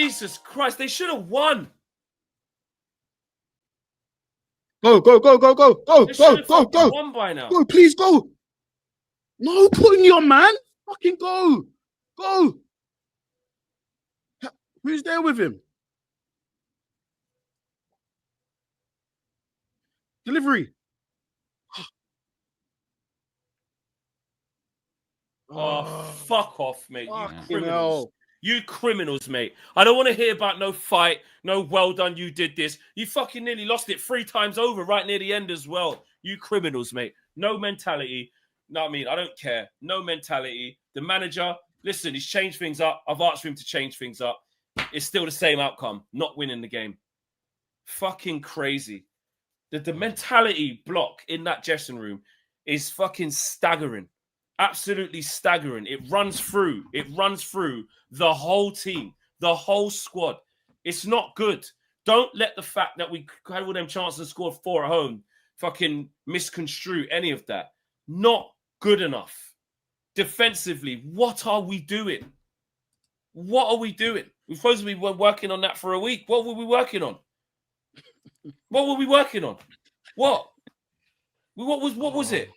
Jesus Christ, they should have won. Go. They should have fucking won by now. Go, please go. No, put in your man. Fucking go. Who's there with him? Delivery. Oh, fuck off, mate. Fucking You criminals. hell. You criminals, mate. I don't want to hear about no fight, no well done, you did this. You fucking nearly lost it 3 times over right near the end as well. You criminals, mate. No mentality. No, I mean, I don't care. No mentality. The manager, listen, he's changed things up. I've asked for him to change things up. It's still the same outcome, not winning the game. Fucking crazy. The mentality block in that dressing room is fucking staggering. Absolutely staggering. It runs through the whole team, the whole squad. It's not good. Don't let the fact that we had all them chances and scored 4 at home fucking misconstrue any of that. Not good enough. Defensively, what are we doing? What are we doing? We're supposed to be working on that for a week. What were we working on? What were we working on? What was it?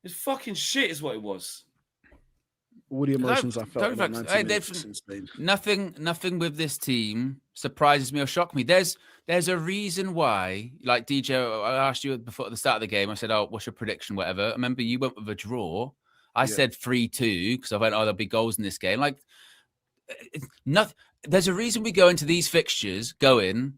It's fucking shit is what it was. All the emotions I felt. Nothing with this team surprises me or shocks me. There's a reason why, like DJ, I asked you before at the start of the game, I said, oh, what's your prediction, whatever. I remember you went with a draw. I said 3-2 because I went, oh, there'll be goals in this game. Like, there's a reason we go into these fixtures going,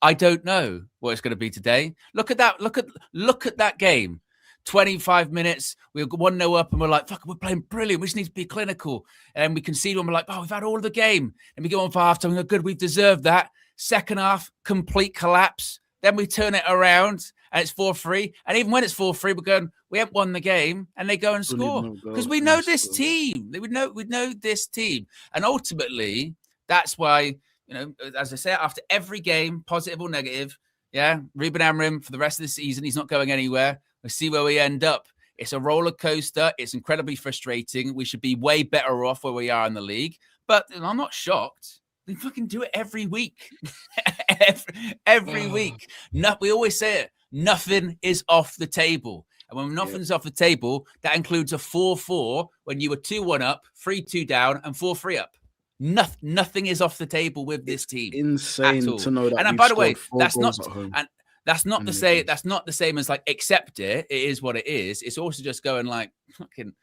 I don't know what it's going to be today. Look at that game. 25 minutes, we were 1-0 up and we're like, fuck, we're playing brilliant. We just need to be clinical. And we concede when we're like, oh, we've had all of the game. And we go on for half-time, we're good, we've deserved that. Second half, complete collapse. Then we turn it around and it's 4-3. And even when it's 4-3, we're going, we haven't won the game. And they go and score. Because we know this team. We know this team. And ultimately, that's why, as I say, after every game, positive or negative, Ruben Amorim for the rest of the season, he's not going anywhere. We'll see where we end up. It's a roller coaster. It's incredibly frustrating. We should be way better off where we are in the league. But I'm not shocked. They fucking do it every week. every week. We always say it. Nothing is off the table. And when nothing's off the table, that includes a 4-4 when you were 2-1 up, 3-2 down, and 4-3 up. Nothing is off the table with this team. Insane to know that. And by the way, that's not the same as like accept it. It is what it is. It's also just going like fucking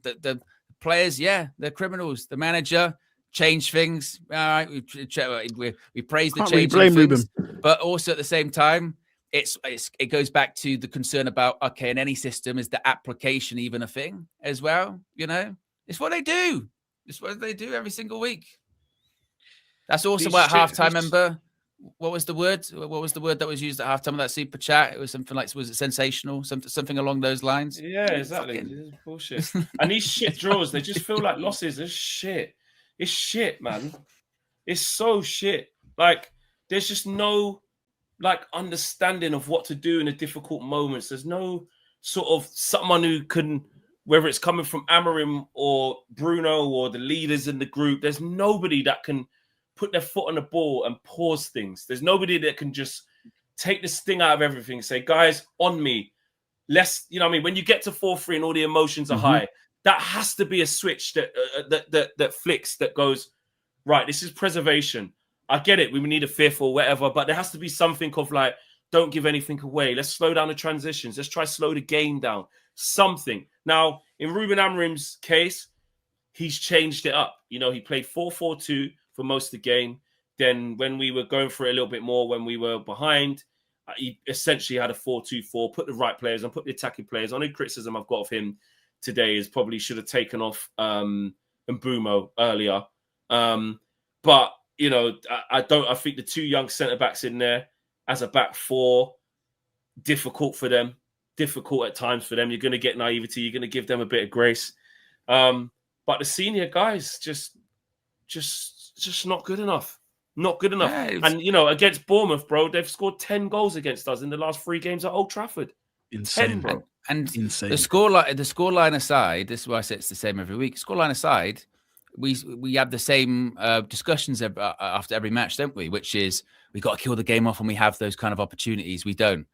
the players. Yeah, they're criminals. The manager changed things. All right, we praise the change things, but also at the same time, it goes back to the concern about in any system is the application even a thing as well. It's what they do. It's what they do every single week. That's also why at halftime, remember, what was the word? What was the word that was used at halftime of that super chat? It was something like, was it sensational? Something along those lines? Yeah, exactly. This is bullshit. And these shit draws, they just feel like losses. It's shit. It's shit, man. It's so shit. Like, there's just no, understanding of what to do in the difficult moments. There's no sort of someone who can, whether it's coming from Amorim or Bruno or the leaders in the group, there's nobody that can put their foot on the ball and pause things. There's nobody that can just take the sting out of everything, say, guys, on me. Let's, when you get to 4-3 and all the emotions are high, that has to be a switch that flicks, that goes, right, this is preservation. I get it. We need a fifth or whatever, but there has to be something of like, don't give anything away. Let's slow down the transitions. Let's try slow the game down. Something. Now, in Ruben Amorim's case, he's changed it up. He played 4-4-2 for most of the game. Then when we were going for it a little bit more, when we were behind, he essentially had a 4-2-4, put the right players on, put the attacking players on. Any criticism I've got of him today is probably should have taken off Mbumo earlier. But, I think the 2 young centre-backs in there as a back 4, difficult for them. Difficult at times for them. You're going to get naivety. You're going to give them a bit of grace. But the senior guys just not good enough. Not good enough. Yeah, and, against Bournemouth, bro, they've scored 10 goals against us in the last 3 games at Old Trafford. Insane, 10, bro. And insane. The scoreline aside, this is why I say it's the same every week. Scoreline aside, we have the same discussions after every match, don't we? Which is we got to kill the game off when we have those kind of opportunities. We don't.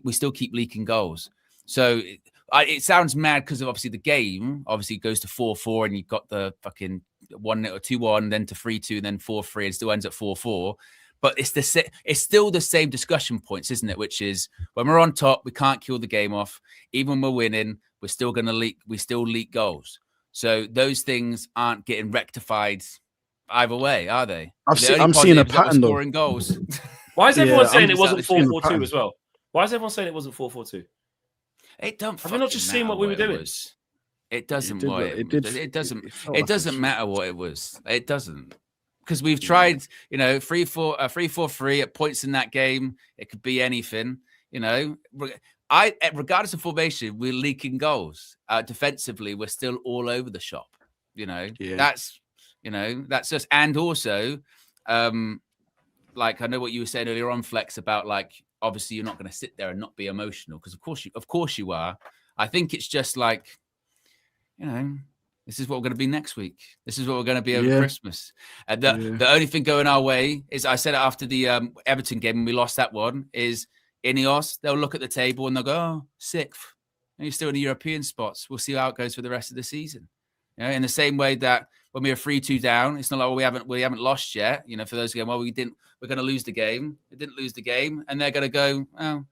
We still keep leaking goals. So it sounds mad because of obviously the game obviously goes to 4-4 and you've got the fucking 1-0 or 2-1, then to 3-2, then 4-3, and still ends at 4-4. But it's still the same discussion points, isn't it? Which is when we're on top, we can't kill the game off. Even when we're winning, we're still going to leak. We still leak goals. So those things aren't getting rectified either way, are they? I'm seeing a pattern though. Scoring goals. Why is everyone saying it wasn't 4-4-2 as well? Why is everyone saying it wasn't 4-4-2? It don't. Have we not just seen what we were doing? It doesn't. It doesn't matter what it was. It doesn't. Because we've tried, 3-4-3 at points in that game. It could be anything, regardless of formation, we're leaking goals. Defensively, we're still all over the shop. That's us. And also, I know what you were saying earlier on, Flex, about obviously you're not going to sit there and not be emotional because of course you are. I think it's just this is what we're going to be next week. This is what we're going to be over Christmas. And the only thing going our way is, I said it after the Everton game when we lost that one, is Ineos, they'll look at the table and they'll go, oh, 6th. And you're still in the European spots. We'll see how it goes for the rest of the season. In the same way that when we were 3-2 down, it's not like we haven't lost yet. For those going, we're going to lose the game. We didn't lose the game. And they're going to go, oh,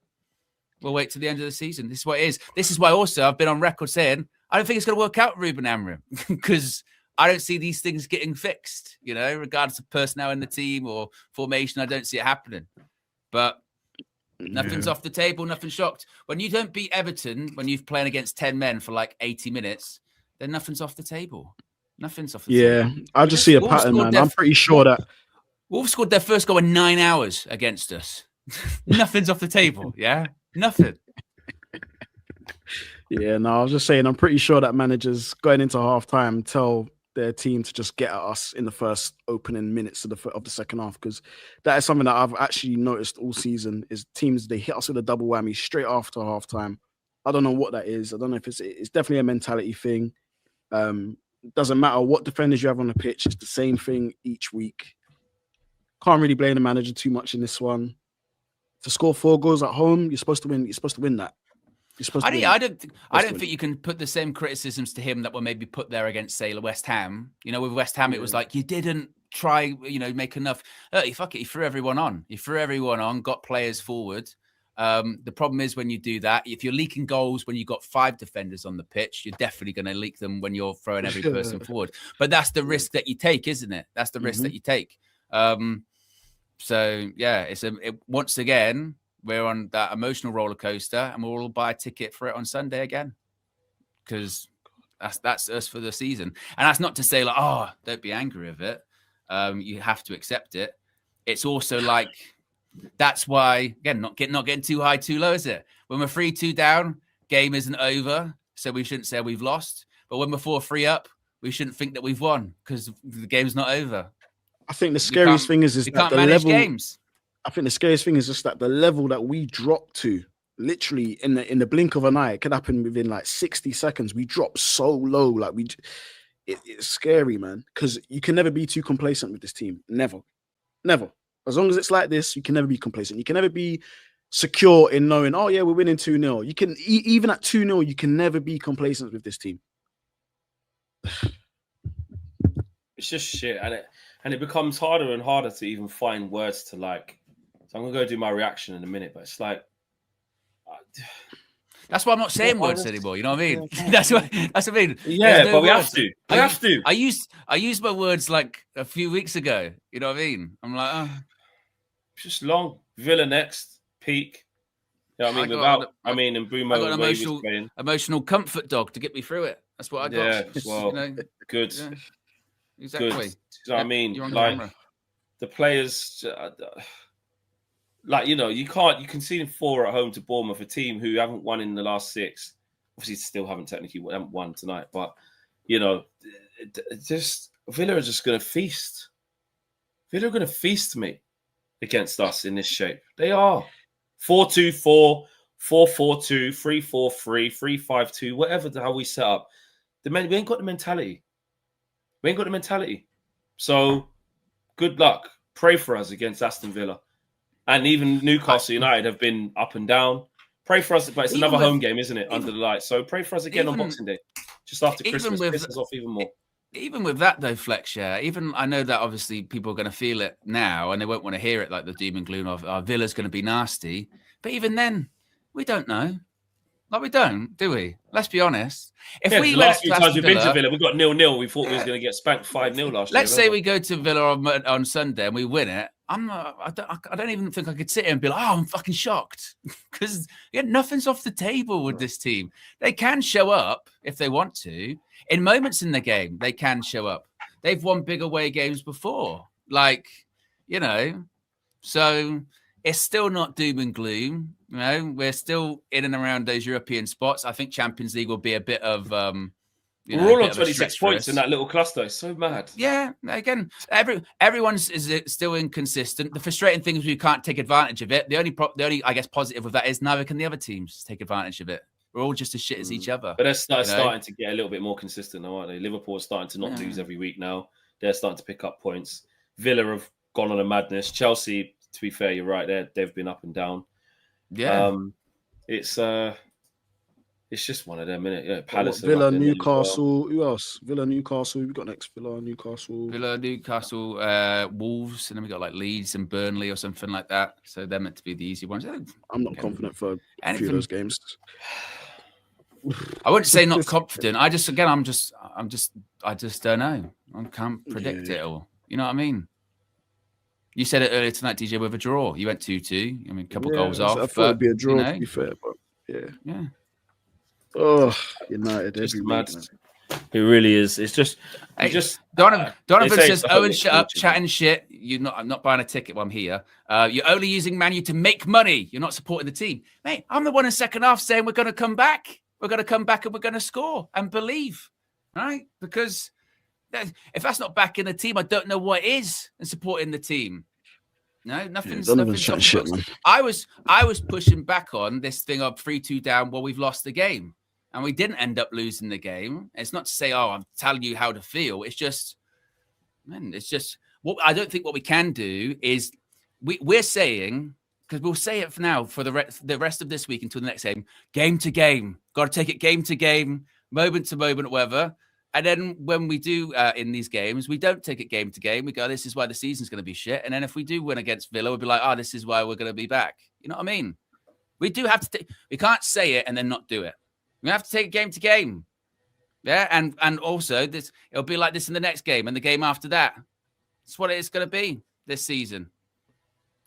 we'll wait till the end of the season. This is what it is. This is why also I've been on record saying, I don't think it's going to work out, Ruben Amorim, because I don't see these things getting fixed, regardless of personnel in the team or formation. I don't see it happening. But nothing's off the table, nothing's shocked. When you don't beat Everton, when you're playing against 10 men for 80 minutes, then nothing's off the table. Nothing's off the table. Yeah, I just see a pattern, man. I'm pretty sure that Wolves scored their first goal in 9 hours against us. Nothing's off the table, yeah? Nothing. Yeah, no, I was just saying, I'm pretty sure that managers going into halftime tell their team to just get at us in the first opening minutes of the second half, because that is something that I've actually noticed all season is teams, they hit us with a double whammy straight after halftime. I don't know what that is. I don't know if it's definitely a mentality thing. Doesn't matter what defenders you have on the pitch. It's the same thing each week. Can't really blame the manager too much in this one. To score 4 goals at home, you're supposed to win. You're supposed to win that. I don't think you can put the same criticisms to him that were maybe put there against, say, West Ham. With West Ham, it was like you didn't try, make enough. He threw everyone on. He threw everyone on, got players forward. The problem is when you do that, if you're leaking goals when you've got 5 defenders on the pitch, you're definitely going to leak them when you're throwing every person forward. But that's the risk that you take, isn't it? That's the risk that you take. So yeah, once again, we're on that emotional roller coaster, and we'll all buy a ticket for it on Sunday again, because that's us for the season. And that's not to say don't be angry with it. You have to accept it. It's also that's why, again, not getting too high, too low, is it? When we're 3-2 down, game isn't over, so we shouldn't say we've lost. But when we're 4-3 up, we shouldn't think that we've won because the game's not over. I think the scariest thing is that the level. Games. I think the scariest thing is just that the level that we dropped to, literally in the blink of an eye, it could happen within 60 seconds. We dropped so low, it's scary, man. Because you can never be too complacent with this team. Never. As long as it's like this, you can never be complacent. You can never be secure in knowing, oh yeah, we're winning 2-0. You can even at 2-0, you can never be complacent with this team. It's just shit, and it becomes harder and harder to even find words to So I'm gonna go do my reaction in a minute, but it's that's why I'm not saying words anymore. You know what I mean? That's what I mean. Yeah, but we have to. I used my words a few weeks ago. You know what I mean? I'm it's just long. Villa next, peak. You know what I mean? And Bruno, I got an emotional comfort dog to get me through it. That's what I got. Yeah, well, good. Yeah, exactly. Good. You know what I mean? The players. You can see them 4 at home to Bournemouth, a team who haven't won in the last 6. Obviously, still haven't won tonight, but just Villa are just going to feast. Villa are going to feast me against us in this shape. They are 4-2-4, 4-4-2, 3-4-3, 3-5-2, whatever the hell we set up. We ain't got the mentality. We ain't got the mentality. So good luck. Pray for us against Aston Villa. And even Newcastle United have been up and down. Pray for us, but it's another home game, isn't it? Under the lights. So pray for us again on Boxing Day. Just after Christmas. Piss us off even more. Even with that, though, Flex, even I know that obviously people are going to feel it now and they won't want to hear it like the doom and gloom of Villa's going to be nasty. But even then, we don't know. Like, we don't, do we? Let's be honest. If we the last few times we've been to Villa, we got 0-0. We thought we was going to get spanked 5-0 last year. Let's say we go to Villa on Sunday and we win it. I don't even think I could sit here and be like, oh, I'm fucking shocked. Because nothing's off the table with this team. They can show up if they want to. In moments in the game, they can show up. They've won big away games before. Like, so it's still not doom and gloom. We're still in and around those European spots. I think Champions League will be a bit of... we're all on 26 points in that little cluster. It's so mad. Yeah, again, everyone's is still inconsistent. The frustrating thing is we can't take advantage of it. The only I guess positive of that is neither can the other teams take advantage of it. We're all just as shit as each other. But they're starting to get a little bit more consistent now, aren't they? Liverpool are starting to not lose every week now. They're starting to pick up points. Villa have gone on a madness. Chelsea, to be fair, you're right. They've been up and down. Yeah, it's just one of them, innit? Yeah, Palace. Villa, Newcastle. Who else? Villa, Newcastle. We've got next Villa, Newcastle. Wolves, and then we got like Leeds and Burnley or something like that. So they're meant to be the easy ones. I'm not confident for a few of those games. I wouldn't say not confident. I just don't know. I can't predict it all. You know what I mean? You said it earlier tonight, DJ, with a draw. You went 2-2. I mean, a couple goals off. I thought it'd be a draw, to be fair, but yeah. Oh, United, every mad. It really is. It's just, Donovan says, Owen, shut up, chatting shit. I'm not buying a ticket while I'm here. You're only using Man U to make money. You're not supporting the team. Mate, I'm the one in second half saying we're going to come back. We're going to come back and we're going to score and believe, right? Because if that's not backing the team, I don't know what is and supporting the team. No, nothing's shit, man. I was pushing back on this thing of 3-2 down while we've lost the game. And we didn't end up losing the game. It's not to say, I'm telling you how to feel. It's just, what I don't think what we can do is we're saying, because we'll say it for now for the rest of this week until the next game to game. Got to take it game to game, moment to moment, whatever. And then when we do in these games, we don't take it game to game. We go, this is why the season's going to be shit. And then if we do win against Villa, we'll be like, this is why we're going to be back. You know what I mean? We do have to we can't say it and then not do it. We have to take it game to game. Yeah. And also it'll be like this in the next game and the game after that. That's what it is going to be this season.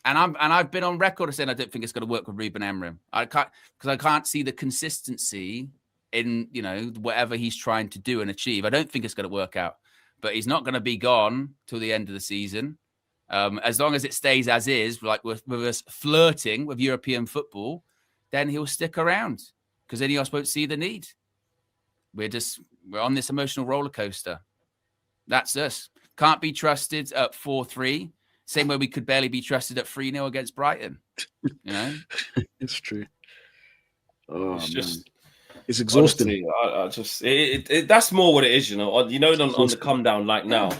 And I've been on record saying I don't think it's going to work with Ruben Amorim. I can't see the consistency in whatever he's trying to do and achieve. I don't think it's going to work out, but he's not going to be gone till the end of the season. As long as it stays as is, like with us flirting with European football, then he'll stick around because then he else won't see the need. We're on this emotional roller coaster. That's us. Can't be trusted at 4-3. Same way we could barely be trusted at 3-0 against Brighton. It's true. Oh, it's just. It's exhausting. Honestly, that's more what it is, on the come down like now.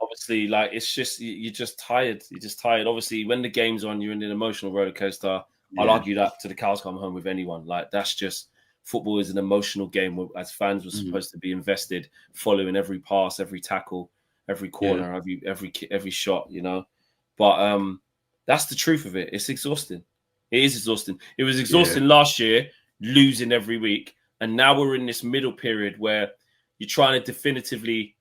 Obviously, like it's just you're just tired. You're just tired. Obviously, when the game's on, you're in an emotional roller coaster. I'll argue that to the cows come home with anyone. Like that's just football is an emotional game. As fans, we're supposed to be invested, following every pass, every tackle, every corner, every shot. But that's the truth of it. It's exhausting. It is exhausting. It was exhausting last year, losing every week, and now we're in this middle period where you're trying to definitively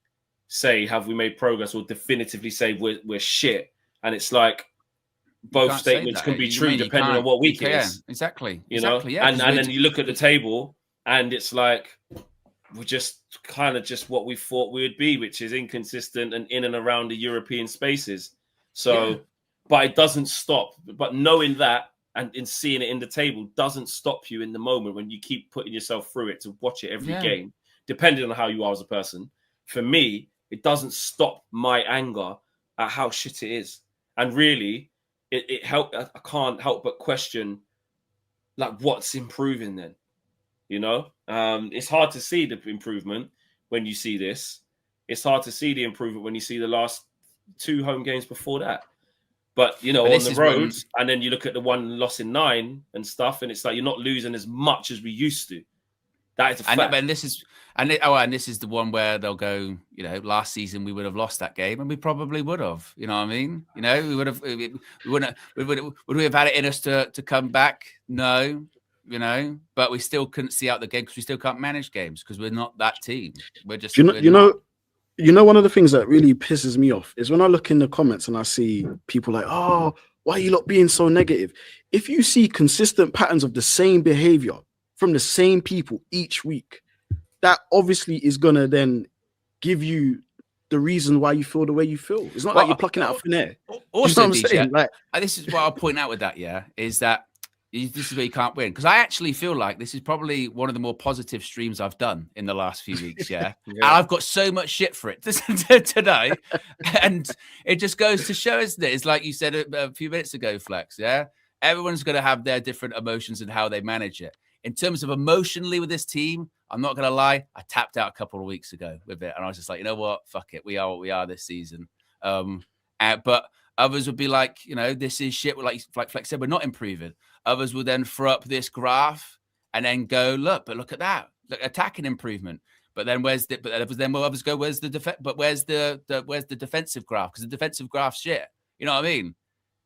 say, have we made progress, or definitively say we're shit. And it's like both statements can be true depending on what week it is. Exactly. Yeah. And then you look at the table and it's like we're just kind of just what we thought we would be, which is inconsistent and in and around the European spaces. So, but it doesn't stop. But knowing that and in seeing it in the table doesn't stop you in the moment when you keep putting yourself through it to watch it every game, depending on how you are as a person. For me, it doesn't stop my anger at how shit it is. And really, it helped. I can't help but question, like, what's improving then? It's hard to see the improvement when you see this. it's hard to see the improvement when you see the last 2 home games before that. But, you know, But on this the is road, and then you look at the one loss in 9 and stuff, and it's like you're not losing as much as we used to. That is a fact. And this is the one where they'll go, you know, last season we would have lost that game, and we probably would have. You know what I mean? You know, would we have had it in us to come back? No, you know, but we still couldn't see out the game because we still can't manage games because we're not that team. We're just You know, one of the things that really pisses me off is when I look in the comments and I see people like, oh, why are you lot being so negative? If you see consistent patterns of the same behavior from the same people each week, that obviously is going to then give you the reason why you feel the way you feel. It's not like you're plucking out of thin air. Also, you know DJ, like, this is what I'll point out with that, is that this is where you can't win. Because I actually feel like this is probably one of the more positive streams I've done in the last few weeks, And I've got so much shit for it today. And it just goes to show, isn't it? It's like you said a few minutes ago, Flex, Everyone's going to have their different emotions and how they manage it. In terms of emotionally with this team, I'm not going to lie, I tapped out a couple of weeks ago with it. And I was just like, you know what? Fuck it. We are what we are this season. But others would be like, you know, this is shit. Like Flex said, we're not improving. Others will then throw up this graph and then go, look at that, attacking improvement. But then others go, where's the defensive graph? Because the defensive graph's shit. You know what I mean?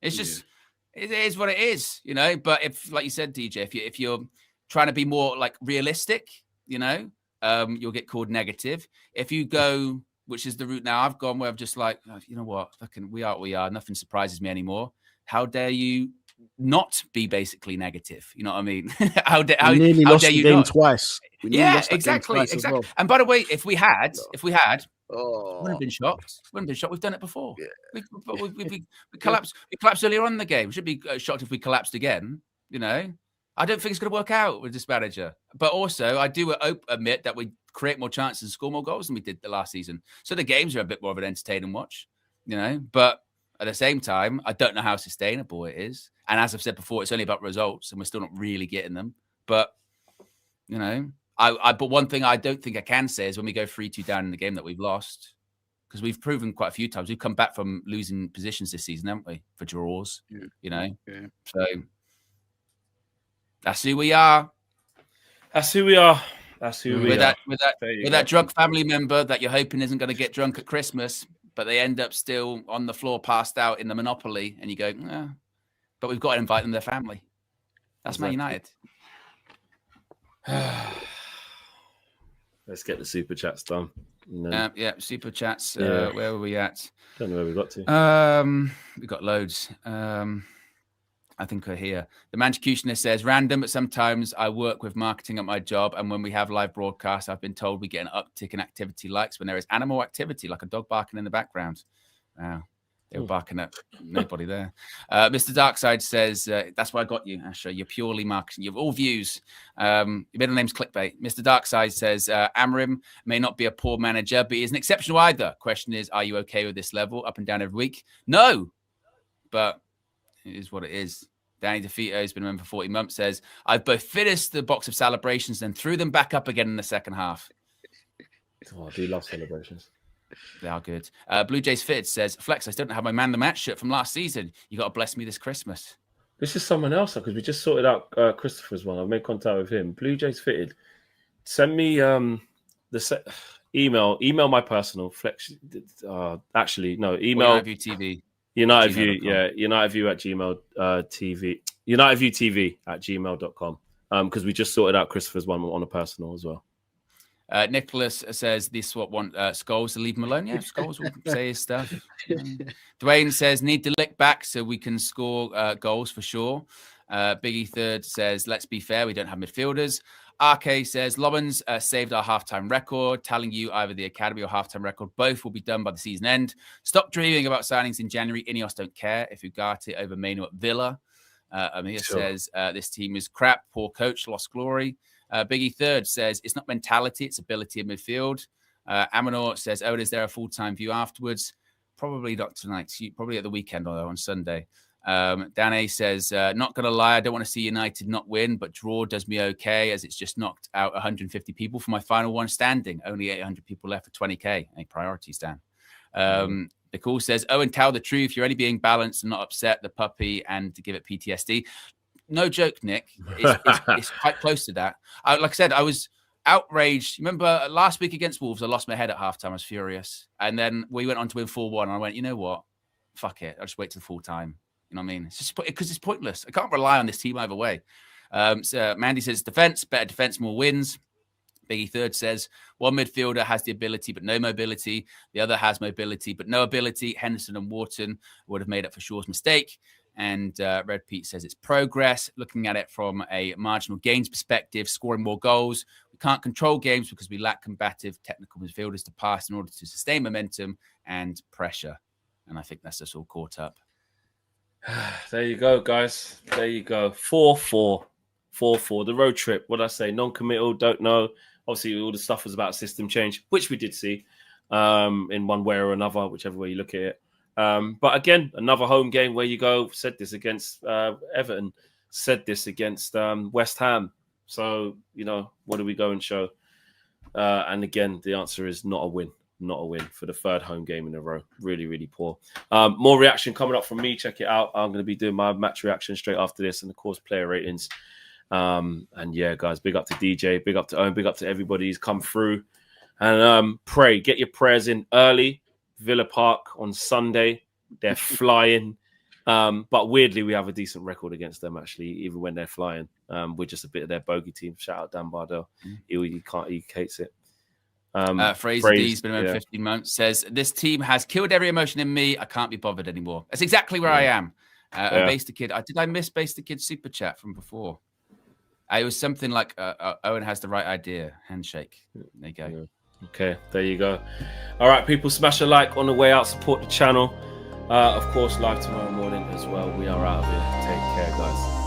It's just it is what it is, you know. But if, like you said, DJ, if you're trying to be more like realistic, you know, you'll get called negative. If you go, which is the route now I've gone, where I'm just like, oh, you know what, fucking we are what we are. Nothing surprises me anymore. How dare you not be basically negative? You know what I mean? how dare you lost the game not? twice? Exactly. Well. And by the way, if we had, wouldn't have been shocked. We've done it before. Yeah. We collapsed. We collapsed earlier on in the game. We should be shocked if we collapsed again. You know, I don't think it's going to work out with this manager. But also, I do admit that we create more chances and score more goals than we did the last season. So the games are a bit more of an entertaining watch. You know, but at the same time, I don't know how sustainable it is. And as I've said before, it's only about results, and we're still not really getting them. But you know, but one thing I don't think I can say is when we go 3-2 down in the game that we've lost, because we've proven quite a few times we've come back from losing positions this season, haven't we? For draws, you know. Yeah. So that's who we are. That's who we are. That's who we are. With that drunk family member that you're hoping isn't going to get drunk at Christmas, but they end up still on the floor, passed out in the Monopoly, and you go, but we've got to invite them to their family. That's Man United. Let's get the super chats done. Super chats. Where were we at? Don't know where we got to. We got loads. I think we're here. The Manchecutionist says, random, but sometimes I work with marketing at my job, and when we have live broadcasts, I've been told we get an uptick in activity likes when there is animal activity, like a dog barking in the background. Wow. They were barking at nobody there. Mr. Darkside says, that's why I got you, Asher. You're purely marketing. You have all views. Your middle name's clickbait. Mr. Darkside says, Amrim may not be a poor manager, but he isn't exceptional either. Question is, are you okay with this level up and down every week? No, but it is what it is. Danny DeFito has been a member for 40 months, says, I've both finished the box of celebrations and threw them back up again in the second half. Oh, I do love celebrations. They are good. Blue Jays Fitted says, Flex, I still don't have my Man the Match shirt from last season. You got to bless me this Christmas. This is someone else, because we just sorted out Christopher's one. I've made contact with him. Blue Jays Fitted. Send me email my personal Flex. Actually, no, email. United View TV. United View, United View at Gmail TV. United View TV at gmail.com. Because we just sorted out Christopher's one on a personal as well. Nicholas says this what want Scholes to leave him alone. Yeah, Scholes will say his stuff. Dwayne says need to lick back so we can score goals for sure. Biggie Third says let's be fair, we don't have midfielders. RK says Lobbins saved our halftime record, telling you either the academy or halftime record both will be done by the season end. Stop dreaming about signings in January. Ineos don't care if Ugarte over Maino at Villa. Amir says this team is crap, poor coach, lost glory. Biggie Third says it's not mentality, it's ability in midfield. Amanor says, is there a full-time view afterwards? Probably not tonight. Probably at the weekend or on Sunday. Dan A says, not going to lie, I don't want to see United not win, but draw does me okay as it's just knocked out 150 people for my final one standing. Only 800 people left for 20K. Any priorities, Dan? Nicole says, Owen, tell the truth. You're only being balanced and not upset the puppy and to give it PTSD. No joke, Nick. It's quite close to that. Like I said, I was outraged. Remember last week against Wolves, I lost my head at halftime. I was furious. And then we went on to win 4-1. And I went, you know what? Fuck it. I'll just wait till the full time. You know what I mean? It's just because it's pointless. I can't rely on this team either way. So Mandy says defense, better defense, more wins. Biggie Third says one midfielder has the ability but no mobility. The other has mobility but no ability. Henderson and Wharton would have made up for Shaw's mistake. And Red Pete says it's progress. Looking at it from a marginal gains perspective, scoring more goals. We can't control games because we lack combative technical midfielders to pass in order to sustain momentum and pressure. And I think that's us all caught up. There you go, guys. There you go. 4-4. 4-4. The road trip. What did I say? Non-committal, don't know. Obviously, all the stuff was about system change, which we did see in one way or another, whichever way you look at it. But again, another home game where you go. Said this against Everton. Said this against West Ham. So, you know, what do we go and show? And again, the answer is not a win. Not a win for the third home game in a row. Really, really poor. More reaction coming up from me. Check it out. I'm going to be doing my match reaction straight after this and, of course, player ratings. And yeah, guys, big up to DJ, big up to Owen, big up to everybody who's come through. And pray, get your prayers in early. Villa Park on Sunday. They're flying. But weirdly, we have a decent record against them, actually, even when they're flying. We're just a bit of their bogey team. Shout out Dan Bardell. He hates it. Fraser D's been around 15 months, says, this team has killed every emotion in me. I can't be bothered anymore. That's exactly where I am. Base the Kid. Did I miss Base the Kid super chat from before? It was something like Owen has the right idea. Handshake. There you go. Yeah. Okay, there you go. All right, people, smash a like on the way out. Support the channel. Of course, live tomorrow morning as well. We are out of here. Take care, guys.